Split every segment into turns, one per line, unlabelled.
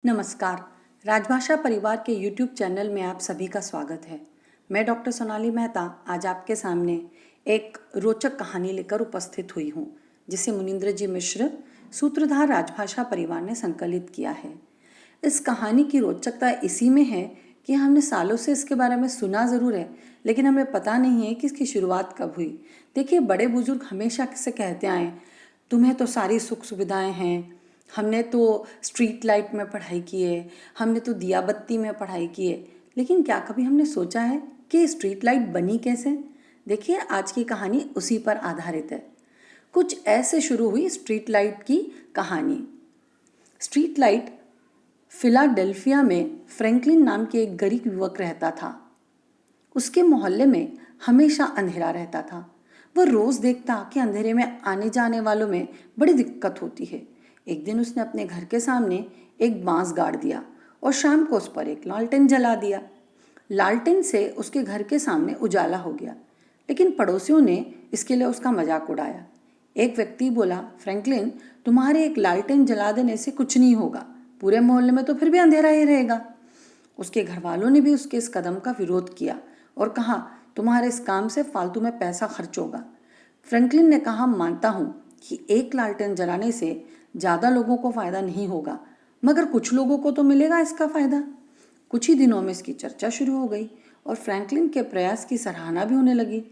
नमस्कार। राजभाषा परिवार के YouTube चैनल में आप सभी का स्वागत है। मैं डॉक्टर सोनाली मेहता आज आपके सामने एक रोचक कहानी लेकर उपस्थित हुई हूँ, जिसे मुनींद्र जी मिश्र सूत्रधार राजभाषा परिवार ने संकलित किया है। इस कहानी की रोचकता इसी में है कि हमने सालों से इसके बारे में सुना ज़रूर है, लेकिन हमें पता नहीं है कि इसकी शुरुआत कब हुई। देखिए, बड़े बुजुर्ग हमेशा से कहते आए, तुम्हें तो सारी सुख सुविधाएं हैं, हमने तो स्ट्रीट लाइट में पढ़ाई की है, हमने तो दिया बत्ती में पढ़ाई की है। लेकिन क्या कभी हमने सोचा है कि स्ट्रीट लाइट बनी कैसे? देखिए, आज की कहानी उसी पर आधारित है। कुछ ऐसे शुरू हुई स्ट्रीट लाइट की कहानी। स्ट्रीट लाइट फिलाडेल्फिया में फ्रैंकलिन नाम के एक गरीब युवक रहता था। उसके मोहल्ले में हमेशा अंधेरा रहता था। वह रोज देखता कि अंधेरे में आने जाने वालों में बड़ी दिक्कत होती है। एक दिन उसने अपने घर के सामने एक बांस गाड़ दिया और शाम को उस पर एक लालटेन जला दिया। लालटेन से उसके घर के सामने उजाला हो गया, लेकिन पड़ोसियों ने इसके लिए उसका मजाक उड़ाया। एक व्यक्ति बोला, फ्रैंकलिन, तुम्हारे एक लालटेन जला देने से कुछ नहीं होगा, पूरे मोहल्ले में तो फिर भी अंधेरा ही रहेगा। उसके घर वालों ने भी उसके इस कदम का विरोध किया और कहा, तुम्हारे इस काम से फालतू में पैसा खर्च होगा। फ्रैंकलिन ने कहा, मानता हूँ कि एक लालटेन जलाने से ज़्यादा लोगों को फ़ायदा नहीं होगा, मगर कुछ लोगों को तो मिलेगा इसका फ़ायदा। कुछ ही दिनों में इसकी चर्चा शुरू हो गई और फ्रैंकलिन के प्रयास की सराहना भी होने लगी।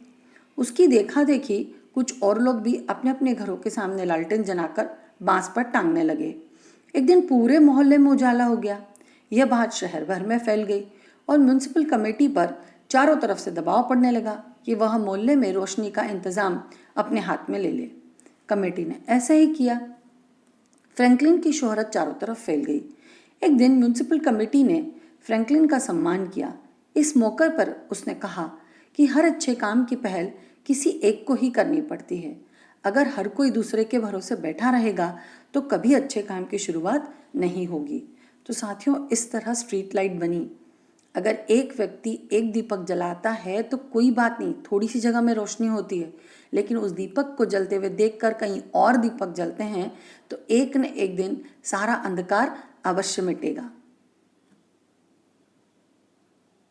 उसकी देखा देखी कुछ और लोग भी अपने अपने घरों के सामने लालटेन जलाकर बांस पर टांगने लगे। एक दिन पूरे मोहल्ले में उजाला हो गया। यह बात शहर भर में फैल गई और म्यूनिसिपल कमेटी पर चारों तरफ से दबाव पड़ने लगा कि वह मोहल्ले में रोशनी का इंतज़ाम अपने हाथ में ले ले। कमेटी ने ऐसा ही किया। फ्रैंकलिन की शोहरत चारों तरफ फैल गई। एक दिन म्यूनिसिपल कमेटी ने फ्रैंकलिन का सम्मान किया। इस मौके पर उसने कहा कि हर अच्छे काम की पहल किसी एक को ही करनी पड़ती है। अगर हर कोई दूसरे के भरोसे बैठा रहेगा तो कभी अच्छे काम की शुरुआत नहीं होगी। तो साथियों, इस तरह स्ट्रीट लाइट बनी। अगर एक व्यक्ति एक दीपक जलाता है तो कोई बात नहीं, थोड़ी सी जगह में रोशनी होती है, लेकिन उस दीपक को जलते हुए देखकर कहीं और दीपक जलते हैं तो एक न एक दिन सारा अंधकार अवश्य मिटेगा।